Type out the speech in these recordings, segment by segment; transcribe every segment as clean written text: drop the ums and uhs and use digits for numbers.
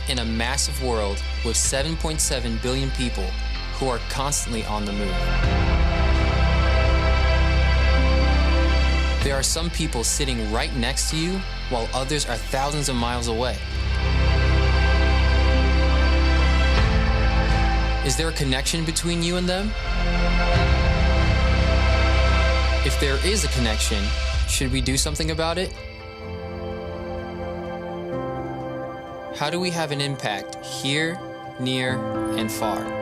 in a massive world with 7.7 billion people who are constantly on the move. There are some people sitting right next to you while others are thousands of miles away. Is there a connection between you and them? If there is a connection, should we do something about it? How do we have an impact here, near, and far?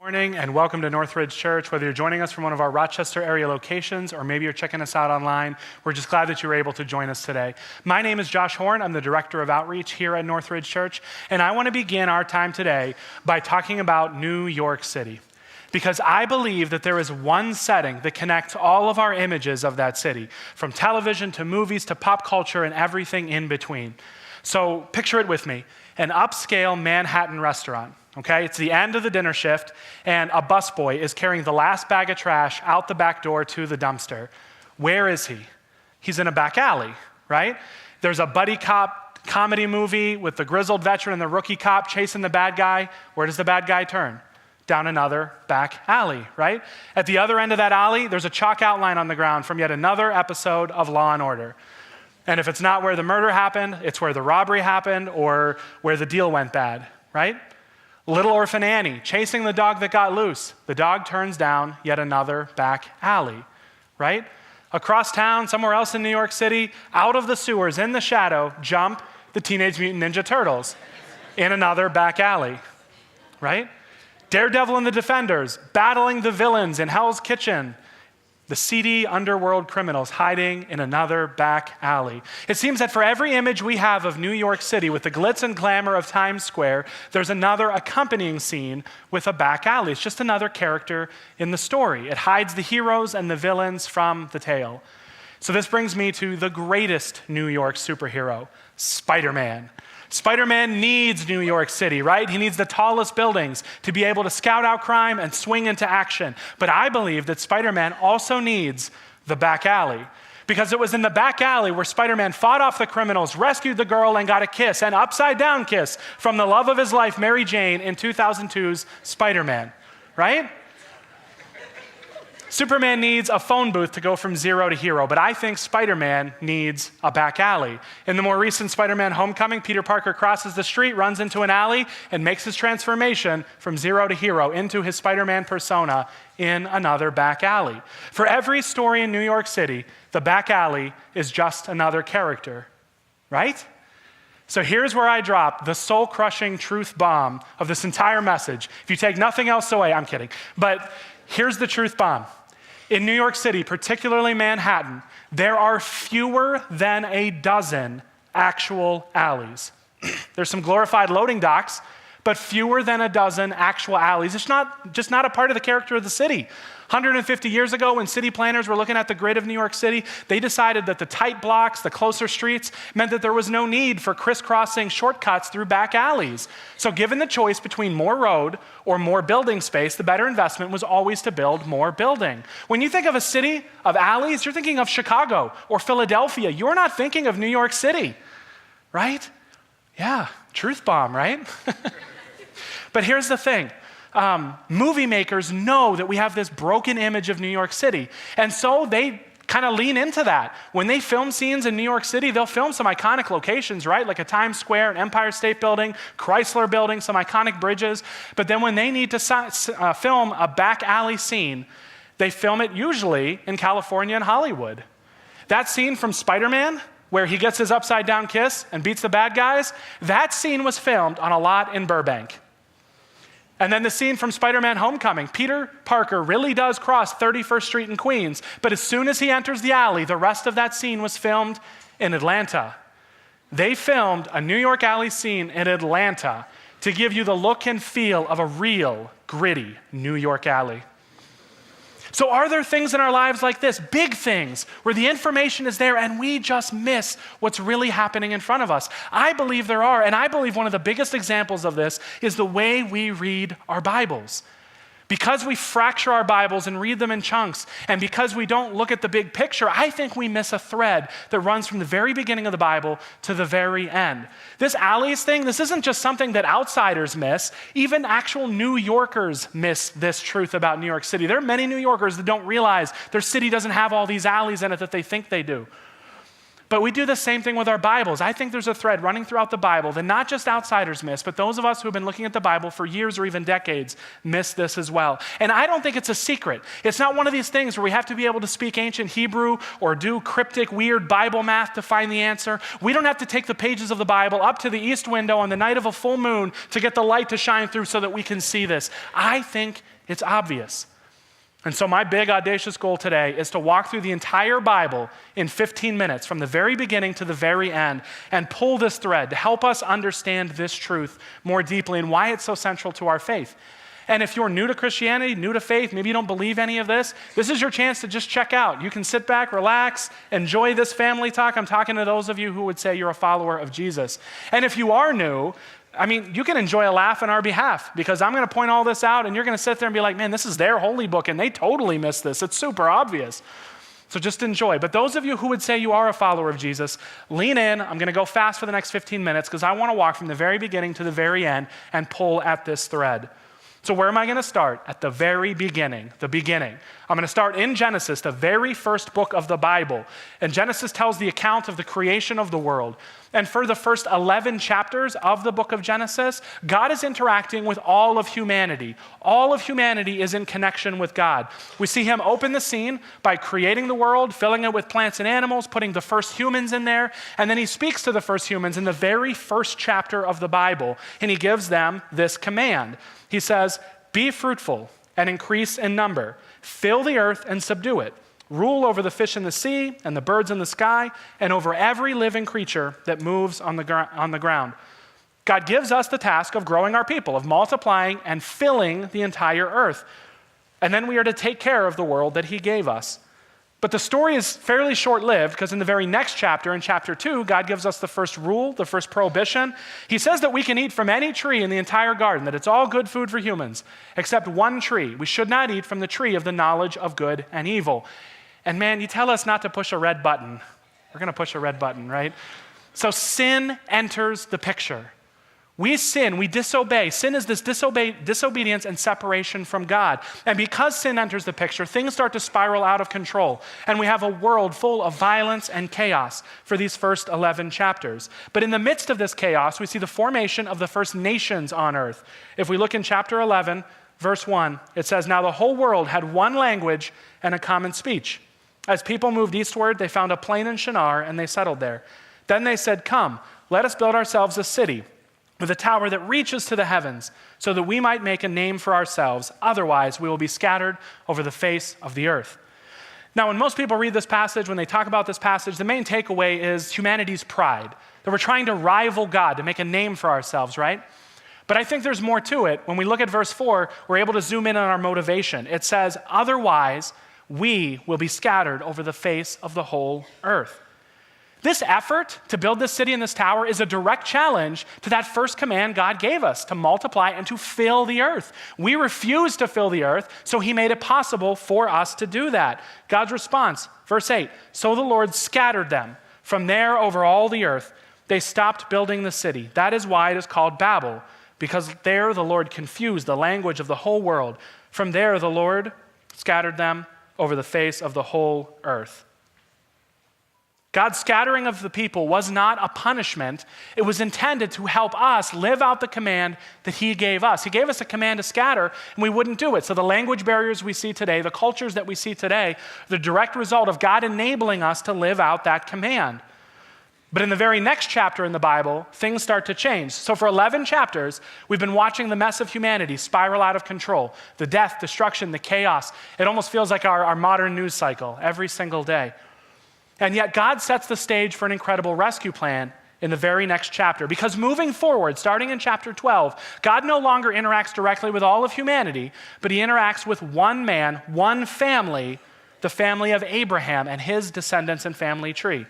Morning and welcome to Northridge Church. Whether you're joining us from one of our Rochester area locations or maybe you're checking us out online, we're just glad that you were able to join us today. My name is Josh Horn. I'm the Director of Outreach here at Northridge Church, and I want to begin our time today by talking about New York City, because I believe that there is one setting that connects all of our images of that city, from television to movies to pop culture and everything in between. So picture it with me, an upscale Manhattan restaurant. Okay, it's the end of the dinner shift, and a busboy is carrying the last bag of trash out the back door to the dumpster. Where is he? He's in a back alley, right? There's a buddy cop comedy movie with the grizzled veteran and the rookie cop chasing the bad guy. Where does the bad guy turn? Down another back alley, right? At the other end of that alley, there's a chalk outline on the ground from yet another episode of Law & Order. And if it's not where the murder happened, it's where the robbery happened or where the deal went bad, right? Little Orphan Annie, chasing the dog that got loose. The dog turns down yet another back alley, right? Across town, somewhere else in New York City, out of the sewers, in the shadow, jump the Teenage Mutant Ninja Turtles in another back alley, right? Daredevil and the Defenders, battling the villains in Hell's Kitchen. The seedy underworld criminals hiding in another back alley. It seems that for every image we have of New York City with the glitz and glamour of Times Square, there's another accompanying scene with a back alley. It's just another character in the story. It hides the heroes and the villains from the tale. So this brings me to the greatest New York superhero, Spider-Man. Spider-Man needs New York City, right? He needs the tallest buildings to be able to scout out crime and swing into action. But I believe that Spider-Man also needs the back alley, because it was in the back alley where Spider-Man fought off the criminals, rescued the girl, and got a kiss, an upside-down kiss from the love of his life, Mary Jane, in 2002's Spider-Man, right? Superman needs a phone booth to go from zero to hero, but I think Spider-Man needs a back alley. In the more recent Spider-Man Homecoming, Peter Parker crosses the street, runs into an alley, and makes his transformation from zero to hero into his Spider-Man persona in another back alley. For every story in New York City, the back alley is just another character, right? So here's where I drop the soul-crushing truth bomb of this entire message. If you take nothing else away, I'm kidding, but here's the truth bomb. In New York City, particularly Manhattan, there are fewer than a dozen actual alleys. There's some glorified loading docks, but fewer than a dozen actual alleys. It's just not a part of the character of the city. 150 years ago, when city planners were looking at the grid of New York City, they decided that the tight blocks, the closer streets, meant that there was no need for crisscrossing shortcuts through back alleys. So given the choice between more road or more building space, the better investment was always to build more building. When you think of a city of alleys, you're thinking of Chicago or Philadelphia. You're not thinking of New York City, right? Yeah, truth bomb, right? But here's the thing. Movie makers know that we have this broken image of New York City. And so they kind of lean into that. When they film scenes in New York City, they'll film some iconic locations, right? Like a Times Square, an Empire State Building, Chrysler Building, some iconic bridges. But then when they need to film a back alley scene, they film it usually in California and Hollywood. That scene from Spider-Man, where he gets his upside down kiss and beats the bad guys, that scene was filmed on a lot in Burbank. And then the scene from Spider-Man Homecoming, Peter Parker really does cross 31st Street in Queens, but as soon as he enters the alley, the rest of that scene was filmed in Atlanta. They filmed a New York alley scene in Atlanta to give you the look and feel of a real, gritty New York alley. So are there things in our lives like this, big things, where the information is there and we just miss what's really happening in front of us? I believe there are, and I believe one of the biggest examples of this is the way we read our Bibles. Because we fracture our Bibles and read them in chunks, and because we don't look at the big picture, I think we miss a thread that runs from the very beginning of the Bible to the very end. This alleys thing, this isn't just something that outsiders miss. Even actual New Yorkers miss this truth about New York City. There are many New Yorkers that don't realize their city doesn't have all these alleys in it that they think they do. But we do the same thing with our Bibles. I think there's a thread running throughout the Bible that not just outsiders miss, but those of us who have been looking at the Bible for years or even decades miss this as well. And I don't think it's a secret. It's not one of these things where we have to be able to speak ancient Hebrew or do cryptic, weird Bible math to find the answer. We don't have to take the pages of the Bible up to the east window on the night of a full moon to get the light to shine through so that we can see this. I think it's obvious. And so my big audacious goal today is to walk through the entire Bible in 15 minutes from the very beginning to the very end and pull this thread to help us understand this truth more deeply and why it's so central to our faith. And if you're new to Christianity, new to faith, maybe you don't believe any of this, this is your chance to just check out. You can sit back, relax, enjoy this family talk. I'm talking to those of you who would say you're a follower of Jesus. And if you are new, you can enjoy a laugh on our behalf because I'm going to point all this out and you're going to sit there and be like, man, this is their holy book and they totally missed this. It's super obvious. So just enjoy. But those of you who would say you are a follower of Jesus, lean in. I'm going to go fast for the next 15 minutes because I want to walk from the very beginning to the very end and pull at this thread. So where am I going to start? At the very beginning, the beginning. I'm going to start in Genesis, the very first book of the Bible. And Genesis tells the account of the creation of the world. And for the first 11 chapters of the book of Genesis, God is interacting with all of humanity. All of humanity is in connection with God. We see him open the scene by creating the world, filling it with plants and animals, putting the first humans in there. And then he speaks to the first humans in the very first chapter of the Bible. And he gives them this command. He says, be fruitful and increase in number. Fill the earth and subdue it. Rule over the fish in the sea and the birds in the sky and over every living creature that moves on the ground. God gives us the task of growing our people, of multiplying and filling the entire earth. And then we are to take care of the world that he gave us. But the story is fairly short-lived because in the very next chapter, in chapter 2, God gives us the first rule, the first prohibition. He says that we can eat from any tree in the entire garden, that it's all good food for humans, except one tree. We should not eat from the tree of the knowledge of good and evil. And man, you tell us not to push a red button. We're going to push a red button, right? So sin enters the picture. We sin, we disobey. Sin is this disobedience and separation from God. And because sin enters the picture, things start to spiral out of control. And we have a world full of violence and chaos for these first 11 chapters. But in the midst of this chaos, we see the formation of the first nations on earth. If we look in chapter 11, verse 1, it says, now the whole world had one language and a common speech. As people moved eastward, they found a plain in Shinar and they settled there. Then they said, come, let us build ourselves a city with a tower that reaches to the heavens, so that we might make a name for ourselves. Otherwise, we will be scattered over the face of the earth. Now, when most people read this passage, when they talk about this passage, the main takeaway is humanity's pride, that we're trying to rival God, to make a name for ourselves, right? But I think there's more to it. When we look at verse 4, we're able to zoom in on our motivation. It says, otherwise, we will be scattered over the face of the whole earth. This effort to build this city and this tower is a direct challenge to that first command God gave us, to multiply and to fill the earth. We refused to fill the earth, so he made it possible for us to do that. God's response, verse 8, so the Lord scattered them from there over all the earth. They stopped building the city. That is why it is called Babel, because there the Lord confused the language of the whole world. From there the Lord scattered them over the face of the whole earth. God's scattering of the people was not a punishment. It was intended to help us live out the command that he gave us. He gave us a command to scatter, and we wouldn't do it. So the language barriers we see today, the cultures that we see today, the direct result of God enabling us to live out that command. But in the very next chapter in the Bible, things start to change. So for 11 chapters, we've been watching the mess of humanity spiral out of control. The death, destruction, the chaos. It almost feels like our modern news cycle every single day. And yet God sets the stage for an incredible rescue plan in the very next chapter. Because moving forward, starting in chapter 12, God no longer interacts directly with all of humanity, but he interacts with one man, one family, the family of Abraham and his descendants and family tree.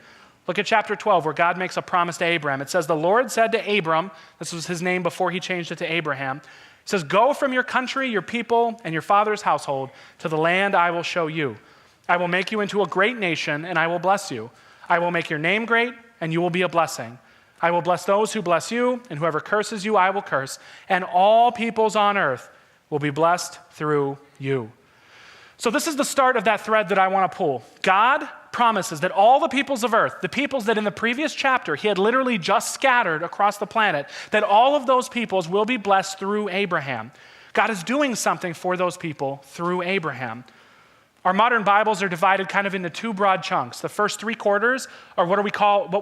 Look at chapter 12 where God makes a promise to Abraham. It says, the Lord said to Abram, this was his name before he changed it to Abraham, He says, go from your country, your people, and your father's household to the land I will show you. I will make you into a great nation, and I will bless you. I will make your name great, and you will be a blessing. I will bless those who bless you, and whoever curses you, I will curse. And all peoples on earth will be blessed through you. So this is the start of that thread that I want to pull. God promises that all the peoples of earth, the peoples that in the previous chapter he had literally just scattered across the planet, that all of those peoples will be blessed through Abraham. God is doing something for those people through Abraham. Our modern Bibles are divided kind of into two broad chunks. The first 3/4 are what we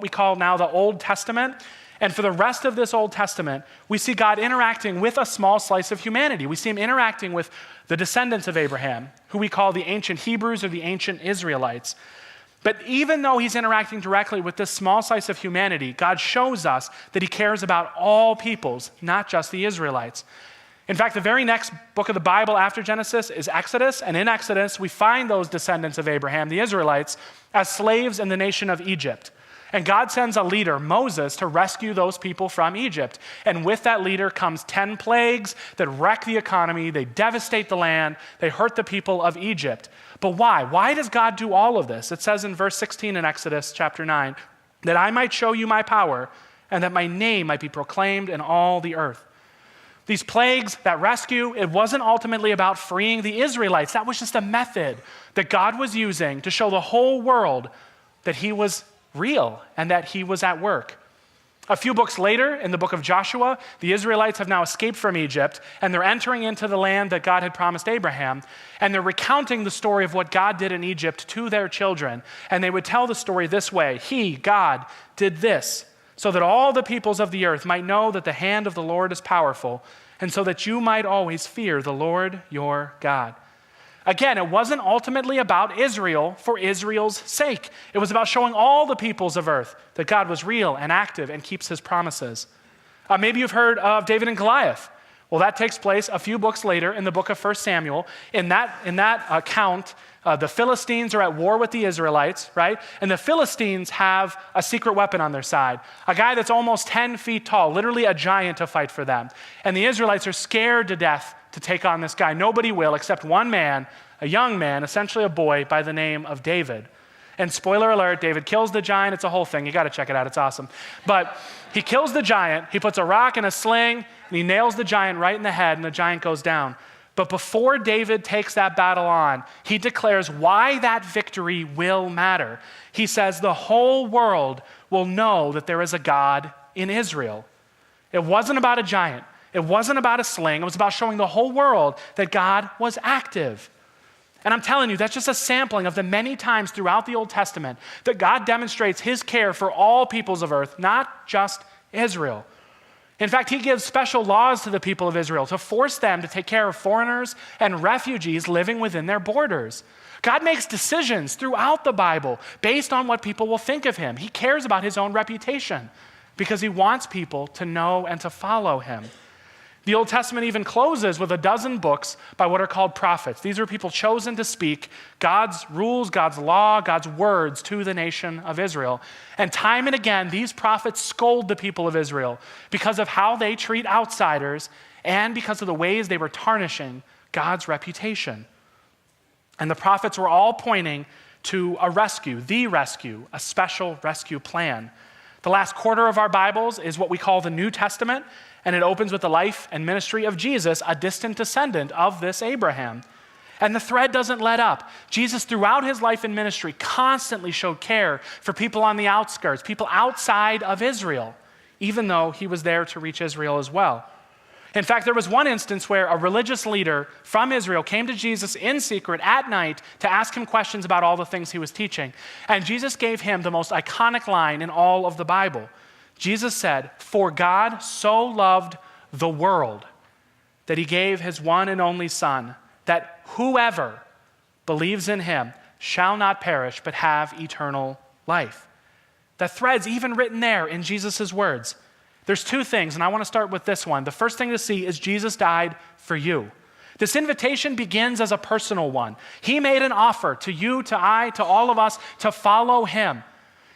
call now the Old Testament. And for the rest of this Old Testament, we see God interacting with a small slice of humanity. We see him interacting with the descendants of Abraham, who we call the ancient Hebrews or the ancient Israelites. But even though he's interacting directly with this small slice of humanity, God shows us that he cares about all peoples, not just the Israelites. In fact, the very next book of the Bible after Genesis is Exodus, and in Exodus, we find those descendants of Abraham, the Israelites, as slaves in the nation of Egypt. And God sends a leader, Moses, to rescue those people from Egypt. And with that leader comes 10 plagues that wreck the economy, they devastate the land, they hurt the people of Egypt. But why? Why does God do all of this? It says in verse 16 in Exodus chapter 9, that I might show you my power, and that my name might be proclaimed in all the earth. These plagues, that rescue, it wasn't ultimately about freeing the Israelites. That was just a method that God was using to show the whole world that he was real and that he was at work. A few books later, in the book of Joshua, the Israelites have now escaped from Egypt, and they're entering into the land that God had promised Abraham, and they're recounting the story of what God did in Egypt to their children. And they would tell the story this way: He, God, did this, so that all the peoples of the earth might know that the hand of the Lord is powerful, and so that you might always fear the Lord your God. Again, it wasn't ultimately about Israel for Israel's sake. It was about showing all the peoples of earth that God was real and active and keeps his promises. Maybe you've heard of David and Goliath. Well, that takes place a few books later in the book of 1 Samuel. In that account, the Philistines are at war with the Israelites, right? And the Philistines have a secret weapon on their side, a guy that's almost 10 feet tall, literally a giant to fight for them. And the Israelites are scared to death to take on this guy. Nobody will except one man, a young man, essentially a boy by the name of David. And spoiler alert, David kills the giant. It's a whole thing. You got to check it out. It's awesome. But he kills the giant. He puts a rock in a sling, and he nails the giant right in the head, and the giant goes down. But before David takes that battle on, he declares why that victory will matter. He says the whole world will know that there is a God in Israel. It wasn't about a giant. It wasn't about a sling. It was about showing the whole world that God was active. And I'm telling you, that's just a sampling of the many times throughout the Old Testament that God demonstrates his care for all peoples of earth, not just Israel. In fact, he gives special laws to the people of Israel to force them to take care of foreigners and refugees living within their borders. God makes decisions throughout the Bible based on what people will think of him. He cares about his own reputation because he wants people to know and to follow him. The Old Testament even closes with a dozen books by what are called prophets. These are people chosen to speak God's rules, God's law, God's words to the nation of Israel. And time and again, these prophets scold the people of Israel because of how they treat outsiders and because of the ways they were tarnishing God's reputation. And the prophets were all pointing to a rescue, a special rescue plan. The last quarter of our Bibles is what we call the New Testament, and it opens with the life and ministry of Jesus, a distant descendant of this Abraham. And the thread doesn't let up. Jesus, throughout his life and ministry, constantly showed care for people on the outskirts, people outside of Israel, even though he was there to reach Israel as well. In fact, there was one instance where a religious leader from Israel came to Jesus in secret at night to ask him questions about all the things he was teaching. And Jesus gave him the most iconic line in all of the Bible. Jesus said, "For God so loved the world that he gave his one and only Son, that whoever believes in him shall not perish but have eternal life." The thread's even written there in Jesus' words. There's two things, and I want to start with this one. The first thing to see is Jesus died for you. This invitation begins as a personal one. He made an offer to you, to I, to all of us to follow him.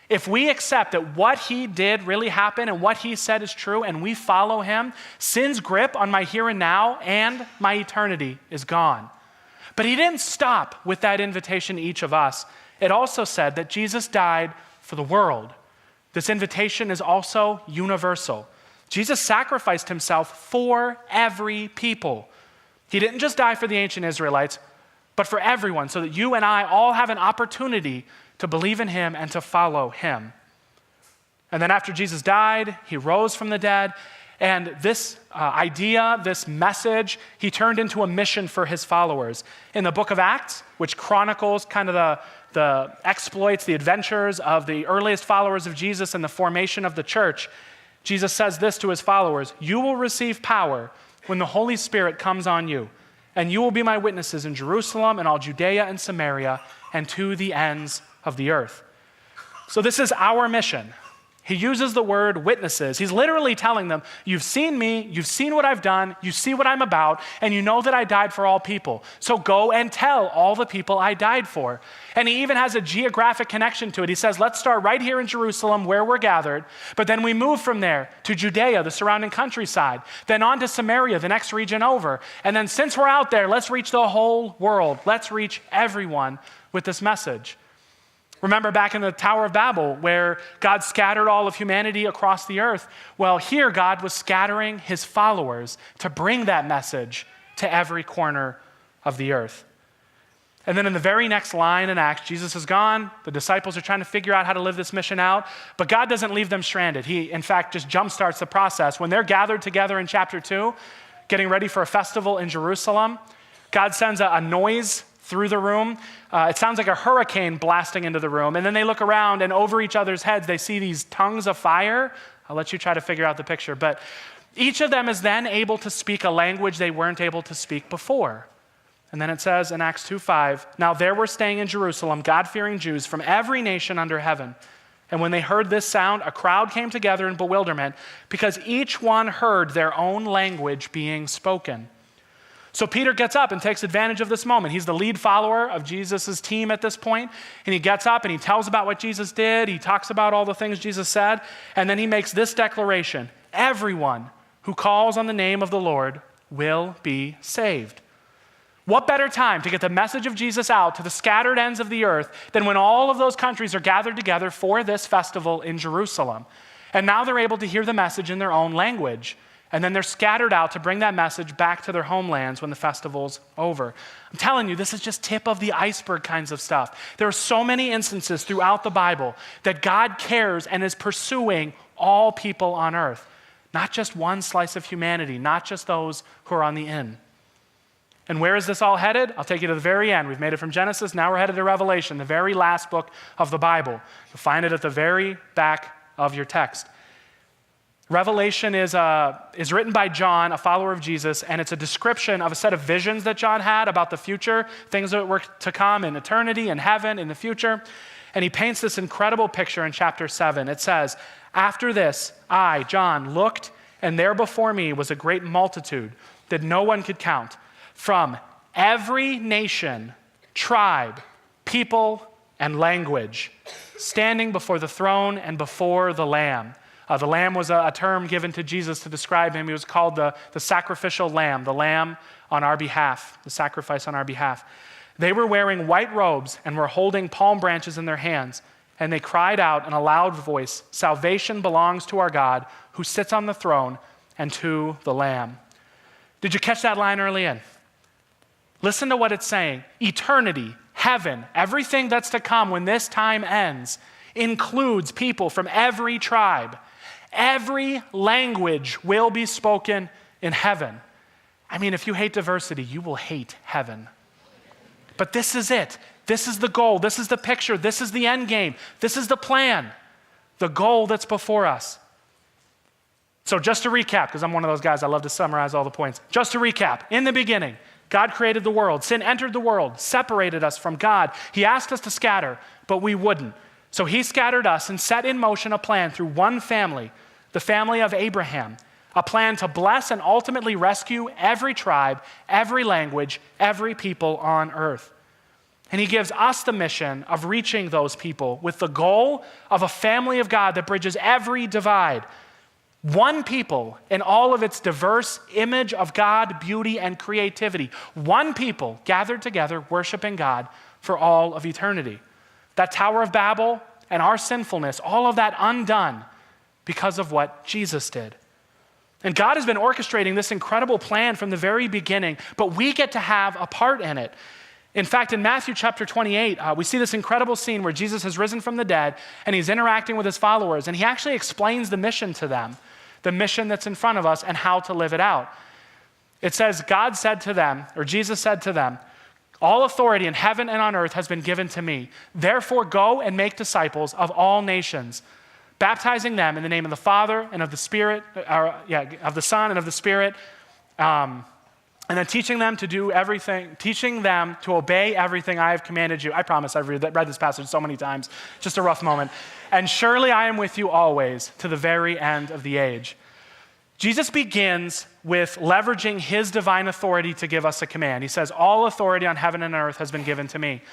If we accept that what he did really happened and what he said is true and we follow him, sin's grip on my here and now and my eternity is gone. But he didn't stop with that invitation to each of us. It also said that Jesus died for the world. This invitation is also universal. Jesus sacrificed himself for every people. He didn't just die for the ancient Israelites, but for everyone, so that you and I all have an opportunity to believe in him and to follow him. And then after Jesus died, he rose from the dead, and this idea, this message, he turned into a mission for his followers. In the book of Acts, which chronicles kind of the exploits, the adventures of the earliest followers of Jesus and the formation of the church, Jesus says this to his followers: "You will receive power when the Holy Spirit comes on you, and you will be my witnesses in Jerusalem and all Judea and Samaria and to the ends of the earth." So this is our mission. He uses the word witnesses. He's literally telling them, you've seen me, you've seen what I've done, you see what I'm about, and you know that I died for all people. So go and tell all the people I died for. And he even has a geographic connection to it. He says, let's start right here in Jerusalem where we're gathered, but then we move from there to Judea, the surrounding countryside, then on to Samaria, the next region over. And then since we're out there, let's reach the whole world. Let's reach everyone with this message. Remember back in the Tower of Babel where God scattered all of humanity across the earth? Well, here God was scattering his followers to bring that message to every corner of the earth. And then in the very next line in Acts, Jesus is gone. The disciples are trying to figure out how to live this mission out, but God doesn't leave them stranded. He, in fact, just jumpstarts the process. When they're gathered together in chapter 2, getting ready for a festival in Jerusalem, God sends a noise through the room. It sounds like a hurricane blasting into the room. And then they look around, and over each other's heads, they see these tongues of fire. I'll let you try to figure out the picture. But each of them is then able to speak a language they weren't able to speak before. And then it says in Acts 2:5, "Now there were staying in Jerusalem God-fearing Jews from every nation under heaven. And when they heard this sound, a crowd came together in bewilderment because each one heard their own language being spoken." So Peter gets up and takes advantage of this moment. He's the lead follower of Jesus' team at this point, and he gets up and he tells about what Jesus did. He talks about all the things Jesus said, and then he makes this declaration: everyone who calls on the name of the Lord will be saved. What better time to get the message of Jesus out to the scattered ends of the earth than when all of those countries are gathered together for this festival in Jerusalem? And now they're able to hear the message in their own language. And then they're scattered out to bring that message back to their homelands when the festival's over. I'm telling you, this is just tip of the iceberg kinds of stuff. There are so many instances throughout the Bible that God cares and is pursuing all people on earth, not just one slice of humanity, not just those who are on the in. And where is this all headed? I'll take you to the very end. We've made it from Genesis. Now we're headed to Revelation, the very last book of the Bible. You'll find it at the very back of your text. Revelation is written by John, a follower of Jesus, and it's a description of a set of visions that John had about the future, things that were to come in eternity, in heaven, in the future. And he paints this incredible picture in chapter 7. It says, "After this, I, John, looked, and there before me was a great multitude that no one could count, from every nation, tribe, people, and language, standing before the throne and before the Lamb." The lamb was a term given to Jesus to describe him. He was called the sacrificial lamb, the lamb on our behalf, the sacrifice on our behalf. They were wearing white robes and were holding palm branches in their hands, and they cried out in a loud voice, "Salvation belongs to our God who sits on the throne and to the Lamb." Did you catch that line early in? Listen to what it's saying. Eternity, heaven, everything that's to come when this time ends includes people from every tribe. Every language will be spoken in heaven. I mean, if you hate diversity, you will hate heaven. But this is it. This is the goal. This is the picture. This is the end game. This is the plan, the goal that's before us. So just to recap, because I'm one of those guys, I love to summarize all the points. Just to recap, in the beginning, God created the world. Sin entered the world, separated us from God. He asked us to scatter, but we wouldn't. So he scattered us and set in motion a plan through one family, the family of Abraham, a plan to bless and ultimately rescue every tribe, every language, every people on earth. And he gives us the mission of reaching those people with the goal of a family of God that bridges every divide. One people in all of its diverse image of God, beauty, and creativity. One people gathered together, worshiping God for all of eternity. That Tower of Babel and our sinfulness, all of that undone because of what Jesus did. And God has been orchestrating this incredible plan from the very beginning, but we get to have a part in it. In fact, in Matthew chapter 28, we see this incredible scene where Jesus has risen from the dead and he's interacting with his followers, and he actually explains the mission to them, the mission that's in front of us and how to live it out. It says, God said to them, or Jesus said to them, all authority in heaven and on earth has been given to me. Therefore, go and make disciples of all nations, baptizing them in the name of the Father and of the Spirit, of the Son and of the Spirit, and then teaching them to obey everything I have commanded you. I promise I've read this passage so many times, just a rough moment. And surely I am with you always to the very end of the age. Jesus begins with leveraging his divine authority to give us a command. He says, all authority on heaven and earth has been given to me.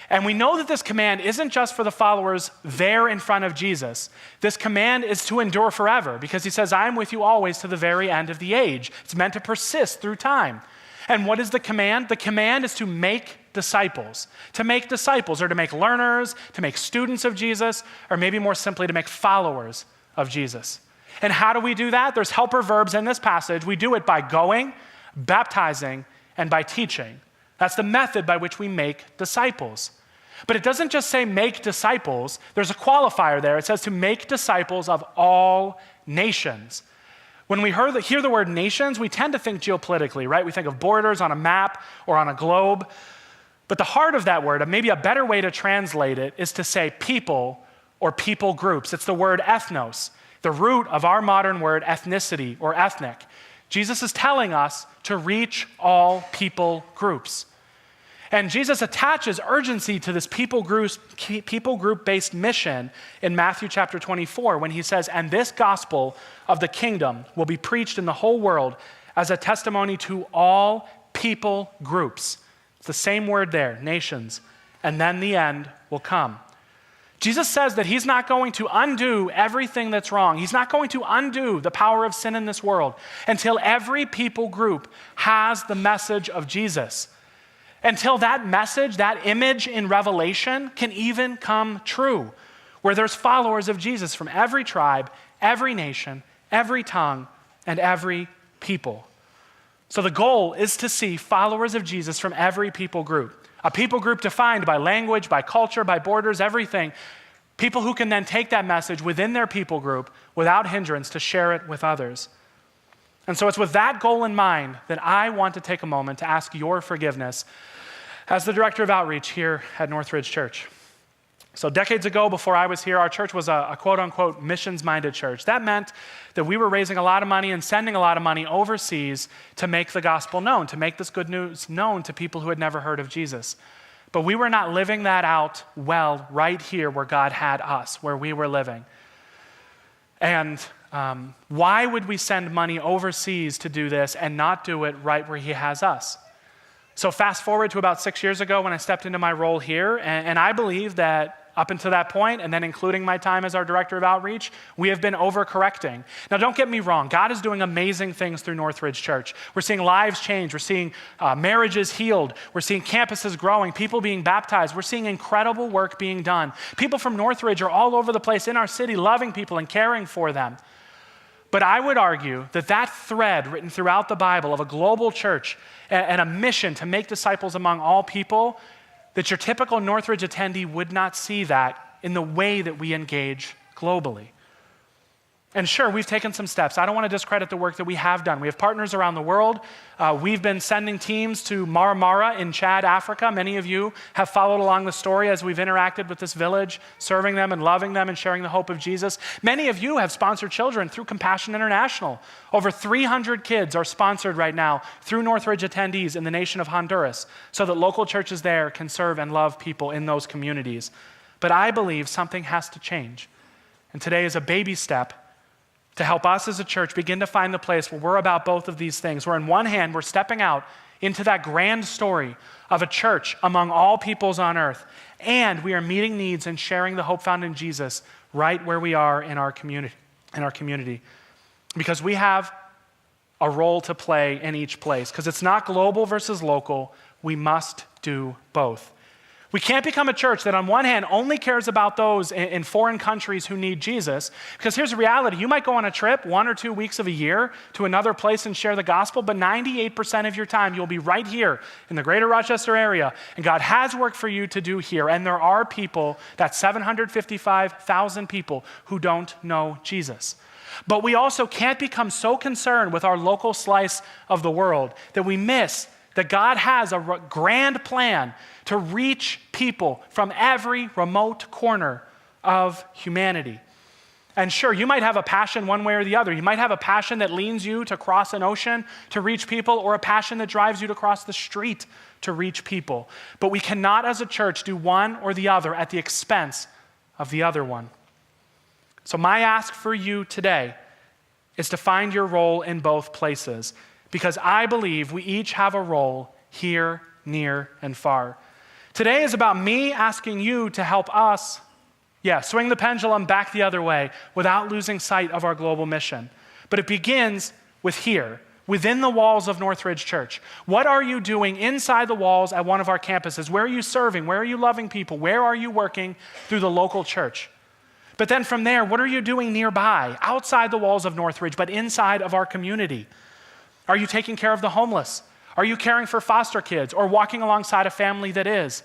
And we know that this command isn't just for the followers there in front of Jesus. This command is to endure forever because he says, I am with you always to the very end of the age. It's meant to persist through time. And what is the command? The command is to make disciples. To make disciples, or to make learners, to make students of Jesus, or maybe more simply to make followers of Jesus. And how do we do that? There's helper verbs in this passage. We do it by going, baptizing, and by teaching. That's the method by which we make disciples. But it doesn't just say make disciples. There's a qualifier there. It says to make disciples of all nations. When we hear the word nations, we tend to think geopolitically, right? We think of borders on a map or on a globe. But the heart of that word, maybe a better way to translate it, is to say people or people groups. It's the word ethnos, the root of our modern word ethnicity or ethnic. Jesus is telling us to reach all people groups. And Jesus attaches urgency to this people group-based mission in Matthew chapter 24 when he says, and this gospel of the kingdom will be preached in the whole world as a testimony to all people groups. It's the same word there, nations. And then the end will come. Jesus says that he's not going to undo everything that's wrong. He's not going to undo the power of sin in this world until every people group has the message of Jesus. Until that message, that image in Revelation can even come true, where there's followers of Jesus from every tribe, every nation, every tongue, and every people. So the goal is to see followers of Jesus from every people group. A people group defined by language, by culture, by borders, everything. People who can then take that message within their people group without hindrance to share it with others. And so it's with that goal in mind that I want to take a moment to ask your forgiveness as the director of outreach here at Northridge Church. So decades ago, before I was here, our church was a quote-unquote missions-minded church. That meant that we were raising a lot of money and sending a lot of money overseas to make the gospel known, to make this good news known to people who had never heard of Jesus. But we were not living that out well right here where God had us, where we were living. And why would we send money overseas to do this and not do it right where he has us? So fast forward to about 6 years ago when I stepped into my role here, and I believe that up until that point, and then including my time as our director of outreach, we have been overcorrecting. Now don't get me wrong, God is doing amazing things through Northridge Church. We're seeing lives change, we're seeing marriages healed, we're seeing campuses growing, people being baptized, we're seeing incredible work being done. People from Northridge are all over the place in our city loving people and caring for them. But I would argue that that thread written throughout the Bible of a global church and a mission to make disciples among all people, that your typical Northridge attendee would not see that in the way that we engage globally. And sure, we've taken some steps. I don't want to discredit the work that we have done. We have partners around the world. We've been sending teams to Mara Mara in Chad, Africa. Many of you have followed along the story as we've interacted with this village, serving them and loving them and sharing the hope of Jesus. Many of you have sponsored children through Compassion International. Over 300 kids are sponsored right now through Northridge attendees in the nation of Honduras so that local churches there can serve and love people in those communities. But I believe something has to change. And today is a baby step to help us as a church begin to find the place where we're about both of these things. Where on one hand, we're stepping out into that grand story of a church among all peoples on earth. And we are meeting needs and sharing the hope found in Jesus right where we are in our community. Because we have a role to play in each place. Because it's not global versus local. We must do both. We can't become a church that on one hand only cares about those in foreign countries who need Jesus, because here's the reality. You might go on a trip 1 or 2 weeks of a year to another place and share the gospel, but 98% of your time you'll be right here in the greater Rochester area, and God has work for you to do here, and there are people, that's 755,000 people, who don't know Jesus. But we also can't become so concerned with our local slice of the world that we miss that God has a grand plan to reach people from every remote corner of humanity. And sure, you might have a passion one way or the other. You might have a passion that leans you to cross an ocean to reach people, or a passion that drives you to cross the street to reach people. But we cannot, as a church, do one or the other at the expense of the other one. So my ask for you today is to find your role in both places, because I believe we each have a role here, near, and far. Today is about me asking you to help us, swing the pendulum back the other way without losing sight of our global mission. But it begins with here, within the walls of Northridge Church. What are you doing inside the walls at one of our campuses? Where are you serving? Where are you loving people? Where are you working through the local church? But then from there, what are you doing nearby, outside the walls of Northridge, but inside of our community? Are you taking care of the homeless? Are you caring for foster kids or walking alongside a family that is?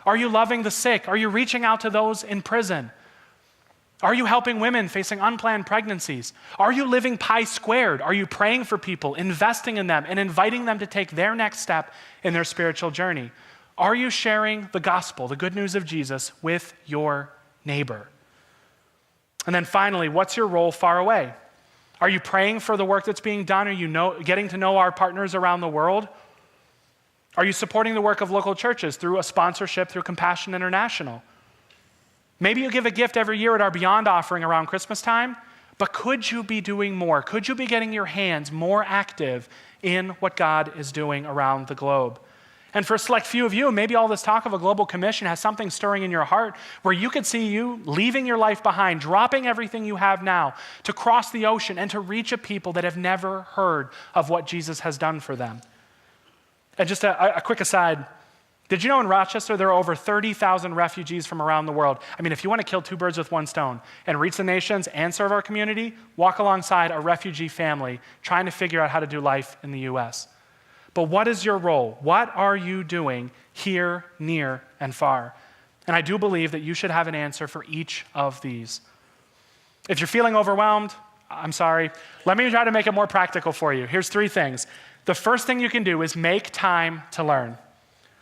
Are you loving the sick? Are you reaching out to those in prison? Are you helping women facing unplanned pregnancies? Are you living Pi Squared? Are you praying for people, investing in them, and inviting them to take their next step in their spiritual journey? Are you sharing the gospel, the good news of Jesus, with your neighbor? And then finally, what's your role far away? Are you praying for the work that's being done? Are you getting to know our partners around the world? Are you supporting the work of local churches through a sponsorship through Compassion International? Maybe you give a gift every year at our Beyond offering around Christmas time, but could you be doing more? Could you be getting your hands more active in what God is doing around the globe? And for a select few of you, maybe all this talk of a global commission has something stirring in your heart where you could see you leaving your life behind, dropping everything you have now to cross the ocean and to reach a people that have never heard of what Jesus has done for them. And just a quick aside, did you know in Rochester there are over 30,000 refugees from around the world? I mean, if you want to kill 2 birds with 1 stone and reach the nations and serve our community, walk alongside a refugee family trying to figure out how to do life in the U.S. But what is your role? What are you doing here, near, and far? And I do believe that you should have an answer for each of these. If you're feeling overwhelmed, I'm sorry. Let me try to make it more practical for you. Here's 3 things. The first thing you can do is make time to learn.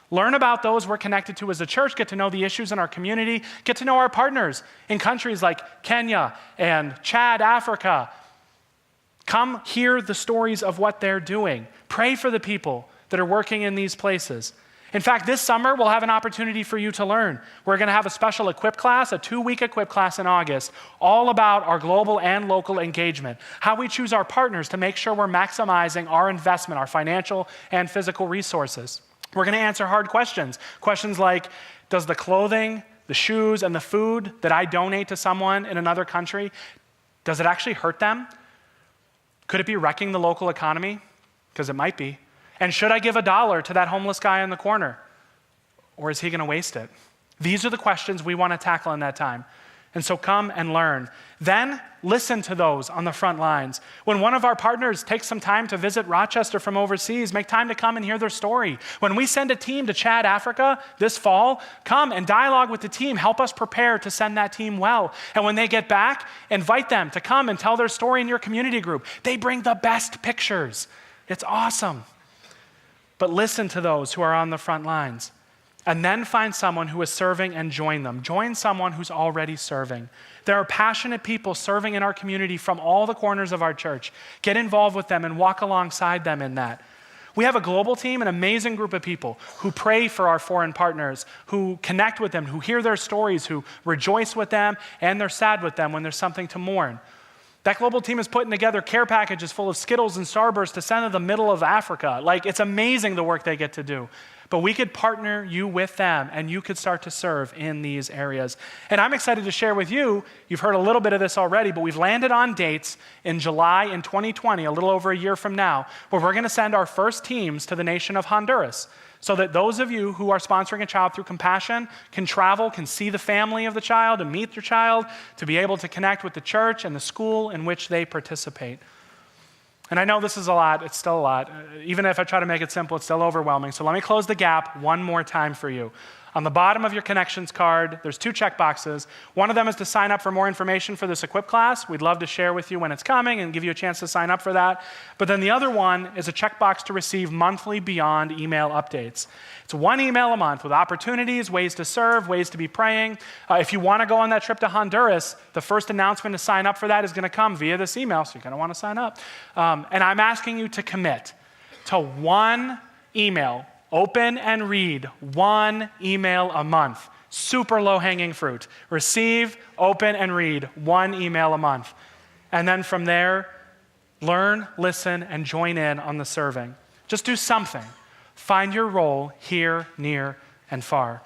Learn about those we're connected to as a church, get to know the issues in our community, get to know our partners in countries like Kenya and Chad, Africa. Come hear the stories of what they're doing. Pray for the people that are working in these places. In fact, this summer, we'll have an opportunity for you to learn. We're going to have a special Equip class, a 2-week Equip class in August, all about our global and local engagement, how we choose our partners to make sure we're maximizing our investment, our financial and physical resources. We're going to answer hard questions. Questions like, does the clothing, the shoes, and the food that I donate to someone in another country, does it actually hurt them? Could it be wrecking the local economy? Because it might be. And should I give $1 to that homeless guy in the corner? Or is he going to waste it? These are the questions we want to tackle in that time. And so come and learn. Then listen to those on the front lines. When one of our partners takes some time to visit Rochester from overseas, make time to come and hear their story. When we send a team to Chad, Africa this fall, come and dialogue with the team. Help us prepare to send that team well. And when they get back, invite them to come and tell their story in your community group. They bring the best pictures. It's awesome. But listen to those who are on the front lines. And then find someone who is serving and join them. Join someone who's already serving. There are passionate people serving in our community from all the corners of our church. Get involved with them and walk alongside them in that. We have a global team, an amazing group of people who pray for our foreign partners, who connect with them, who hear their stories, who rejoice with them, and they're sad with them when there's something to mourn. That global team is putting together care packages full of Skittles and Starburst to send to the middle of Africa. Like, it's amazing the work they get to do. But we could partner you with them, and you could start to serve in these areas. And I'm excited to share with you, you've heard a little bit of this already, but we've landed on dates in July in 2020, a little over a year from now, where we're going to send our first teams to the nation of Honduras, so that those of you who are sponsoring a child through Compassion can travel, can see the family of the child and meet their child, to be able to connect with the church and the school in which they participate. And I know this is a lot, it's still a lot. Even if I try to make it simple, it's still overwhelming. So let me close the gap one more time for you. On the bottom of your connections card, there's 2 check boxes. One of them is to sign up for more information for this Equip class. We'd love to share with you when it's coming and give you a chance to sign up for that. But then the other one is a checkbox to receive monthly Beyond email updates. It's 1 email a month with opportunities, ways to serve, ways to be praying. If you want to go on that trip to Honduras, the first announcement to sign up for that is going to come via this email, so you're going to want to sign up. And I'm asking you to commit to 1 email. Open and read 1 email a month. Super low-hanging fruit. Receive, open, and read 1 email a month. And then from there, learn, listen, and join in on the serving. Just do something. Find your role here, near, and far.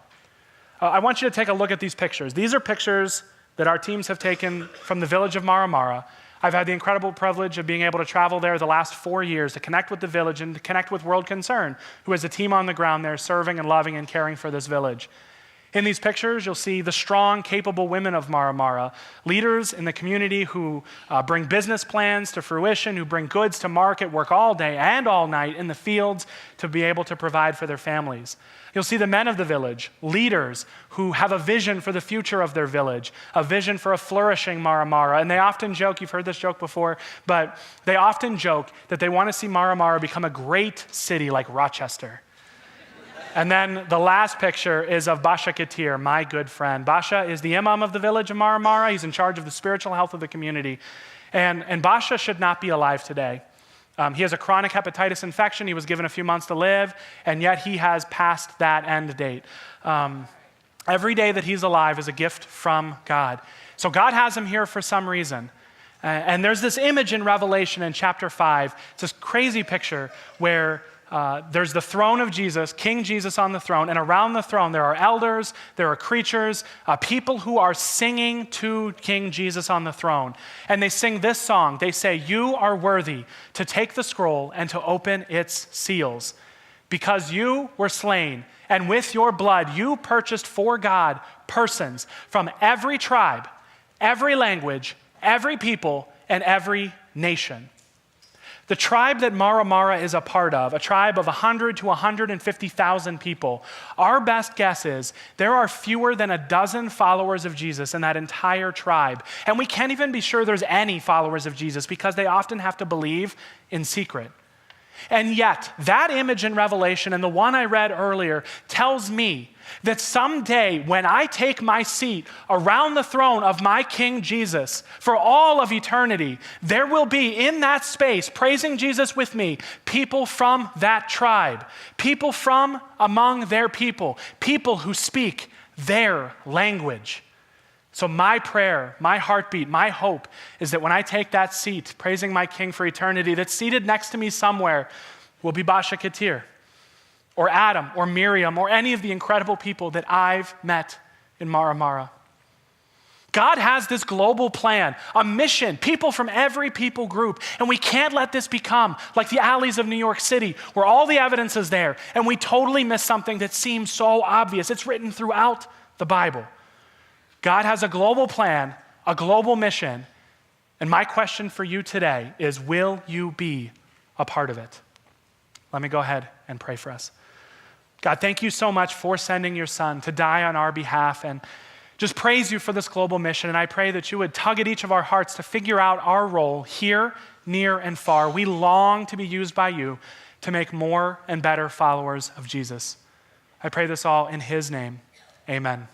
I want you to take a look at these pictures. These are pictures that our teams have taken from the village of Mara. I've had the incredible privilege of being able to travel there the last 4 years to connect with the village and to connect with World Concern, who is a team on the ground there serving and loving and caring for this village. In these pictures, you'll see the strong, capable women of Mara, leaders in the community who bring business plans to fruition, who bring goods to market, work all day and all night in the fields to be able to provide for their families. You'll see the men of the village, leaders who have a vision for the future of their village, a vision for a flourishing Mara. And they often joke, you've heard this joke before, but they often joke that they want to see Mara become a great city like Rochester. And then the last picture is of Basha Katir, my good friend. Basha is the imam of the village of Mara. He's in charge of the spiritual health of the community. And Basha should not be alive today. He has a chronic hepatitis infection. He was given a few months to live, and yet he has passed that end date. Every day that he's alive is a gift from God. So God has him here for some reason. And there's this image in Revelation in chapter 5. It's this crazy picture where there's the throne of Jesus, King Jesus on the throne, and around the throne there are elders, there are creatures, people who are singing to King Jesus on the throne. And they sing this song. They say, "You are worthy to take the scroll and to open its seals, because you were slain, and with your blood you purchased for God persons from every tribe, every language, every people, and every nation." The tribe that Mara is a part of, a tribe of 100 to 150,000 people, our best guess is there are fewer than a dozen followers of Jesus in that entire tribe. And we can't even be sure there's any followers of Jesus because they often have to believe in secret. And yet, that image in Revelation and the one I read earlier tells me that someday when I take my seat around the throne of my King Jesus for all of eternity, there will be in that space, praising Jesus with me, people from that tribe, people from among their people who speak their language. So my prayer, my heartbeat, my hope is that when I take that seat, praising my King for eternity, that seated next to me somewhere will be Basha Katir, or Adam, or Miriam, or any of the incredible people that I've met in Mara. God has this global plan, a mission, people from every people group, and we can't let this become like the alleys of New York City, where all the evidence is there, and we totally miss something that seems so obvious. It's written throughout the Bible. God has a global plan, a global mission, and my question for you today is, will you be a part of it? Let me go ahead and pray for us. God, thank you so much for sending your son to die on our behalf, and just praise you for this global mission. And I pray that you would tug at each of our hearts to figure out our role here, near, and far. We long to be used by you to make more and better followers of Jesus. I pray this all in his name. Amen.